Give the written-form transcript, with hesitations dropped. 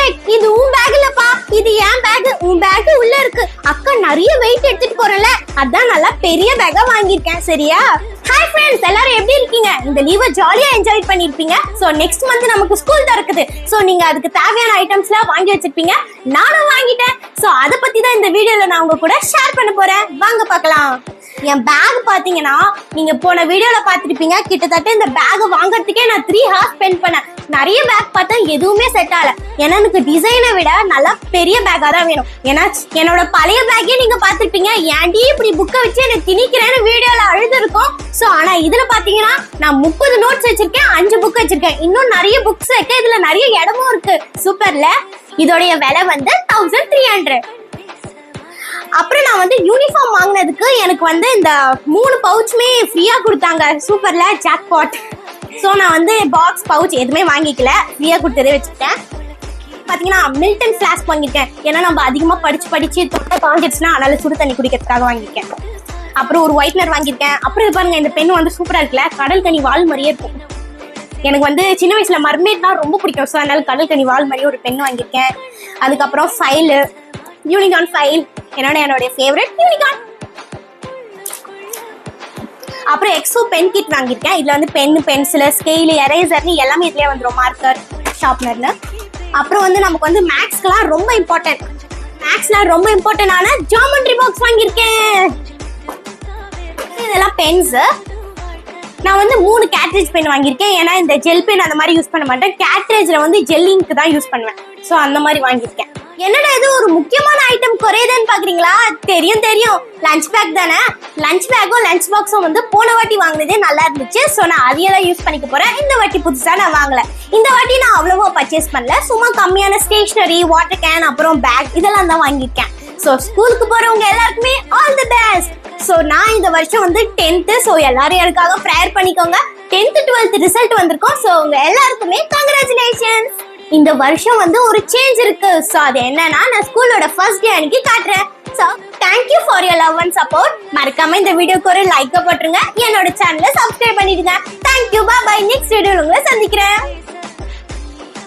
Back. இது உன் back இல்லப்பா, இது என் பேக். உன் பேக் உள்ள இருக்கு. அக்கா நிறைய வெயிட் எடுத்துட்டு போறல, அதான் நல்லா பெரிய பேக்கா வாங்கியிருக்கேன். சரியா? ஹாய் ஃப்ரெண்ட்ஸ், எல்லாரும் எப்படி இருக்கீங்க? இந்த லீவை ஜாலியா என்ஜாய் பண்ணிருப்பீங்க. சோ நெக்ஸ்ட் மந்த் நமக்கு ஸ்கூல் திறக்குது. சோ நீங்க அதுக்கு தேவையான ஐட்டம்ஸ்லாம் வாங்கி வச்சிருப்பீங்க. நானும் வாங்கிட்டேன். சோ அத பத்தி தான் இந்த வீடியோல நான் உங்க கூட ஷேர் பண்ண போறேன். வாங்க பார்க்கலாம். என் பேக் பாத்தீங்கன்னா, நீங்க போன வீடியோல பாத்திருப்பீங்க. கிட்டத்தட்ட இந்த பேக் வாங்குறதுக்கே நான் 3 hours ஸ்பெண்ட் பண்ணேன். நிறைய பேக் பார்த்தா எதுவுமே செட் ஆகல. ஏன்னா எனக்கு டிசைனை விட நல்லா பெரிய பேக்கா தான் வேணும். ஏன்னா என்னோட பழைய பேக்கே நீங்க பாத்திருப்பீங்க. ஏன்டி இப்படி புக்கை வச்சு எனக்கு திணிக்கிறேன்னு வீடியோல அழுது இருக்கும். சோ ஆனா இதுல பாத்தீங்கன்னா நான் 30 நோட்ஸ் வச்சிருக்கேன், 5 புக் வச்சிருக்கேன். இன்னும் நிறைய புக்ஸ் இருக்கு. இதுல நிறைய இடமும் இருக்கு. சூப்பர்ல. இதோடைய விலை வந்து 1300. அப்புறம் நான் வந்து யூனிஃபார்ம் வாங்கினதுக்கு எனக்கு வந்து இந்த 3 பவுச்சுமே ஃப்ரீயா கொடுத்தாங்க. சூப்பர்ல, ஜாக்பாட். ஸோ நான் வந்து பாக்ஸ் பவுச் எதுவுமே வாங்கிக்கல, ஃப்ரீயா கொடுத்ததே வச்சுக்கிட்டேன். பாத்தீங்கன்னா மில்டன் ஃபிளாஸ்க் வாங்கியிருக்கேன். ஏன்னா நம்ம அதிகமா படிச்சு தொண்டை காஞ்சிடுச்சுன்னா அதனால சுடு தண்ணி குடிக்கிறதுக்காக வாங்கியிருக்கேன். அப்புறம் ஒரு ஒயிட்னர் வாங்கியிருக்கேன். அப்புறம் பாருங்க, இந்த பெண் வந்து சூப்பரா இருக்குல்ல, கடல் கனி வால் மாதிரியே இருக்கும். எனக்கு வந்து சின்ன வயசுல மர்மேட்னா ரொம்ப பிடிக்கும். ஸோ அதனால கடல் கனி வால் மாதிரியே ஒரு பெண் வாங்கியிருக்கேன். அதுக்கப்புறம் ஃபைலு, யூனிகான் ஃபைல், என்னோட ஃபேவரட் யூனிகான். அப்புறம் எக்ஸோ பென் கிட் வாங்கியிருக்கேன். இதுல வந்து பென், பென்சில், ஸ்கேலு, எரேசர்னு எல்லாமே இதுலயே வந்துடும். மார்க்கர், ஷார்ப்னர்னு. அப்புறம் வந்து நமக்கு வந்து மேக்ஸ்க்குலாம் ரொம்ப இம்பார்ட்டன்டான ஜியோமெட்ரி பாக்ஸ் வாங்கியிருக்கேன். இதெல்லாம் பென்ஸ். நான் வந்து 3 கேட்ரேஜ் பென் வாங்கியிருக்கேன். ஏன்னா இந்த ஜெல் பென் அந்த மாதிரி யூஸ் பண்ண மாட்டேன். கேட்ரேஜ்ல வந்து ஜெல் இங்க் தான் யூஸ் பண்ணுவேன். ஸோ அந்த மாதிரி வாங்கியிருக்கேன். என்னடா இது ஒரு முக்கியமான ஐட்டம் குறையுதுன்னு பாக்குறீங்களா? தெரியும், லஞ்ச் பேக் தானே. லஞ்ச் பேக்கும் லஞ்ச் பாக்ஸும் வந்து போன வாட்டி வாங்கினதே நல்லா இருந்துச்சு. ஸோ நான் அதையே தான் யூஸ் பண்ணிக்க போறேன். இந்த வாட்டி புதுசா நான் வாங்கல. இந்த வாட்டி நான் அவ்வளவா பர்ச்சேஸ் பண்ணல. சும்மா கம்மியான ஸ்டேஷனரி, வாட்டர் கேன், அப்புறம் பேக் இதெல்லாம் தான் வாங்கியிருக்கேன். ஸோ ஸ்கூலுக்கு போறவங்க எல்லாருக்குமே ஆல் தி பெஸ்ட். ஸோ நான் இந்த வருஷம் வந்து 10th. ஸோ எல்லாரும் எனக்காக ப்ரேயர் பண்ணிக்கோங்க. 10th 12th ரிசல்ட் வந்திருக்கோம். ஸோ உங்க எல்லாருக்குமே கங்க்ராச்சுலேஷன்ஸ். இந்த வருஷம் வந்து ஒரு சேஞ்ச் இருக்கு. ஸோ அது என்னன்னா, நான் ஸ்கூலோட ஃபர்ஸ்ட் டே அன்னைக்கு காட்டுறேன். So thank you for your love and support. மறக்காம இந்த வீடியோக்கு ஒரு லைக் போட்டுருங்க. என்னோட சேனலை சப்ஸ்கிரைப் பண்ணிடுங்க. தேங்க்யூ, பாய். நெக்ஸ்ட் வீடியோல உங்களை சந்திக்கிறேன்.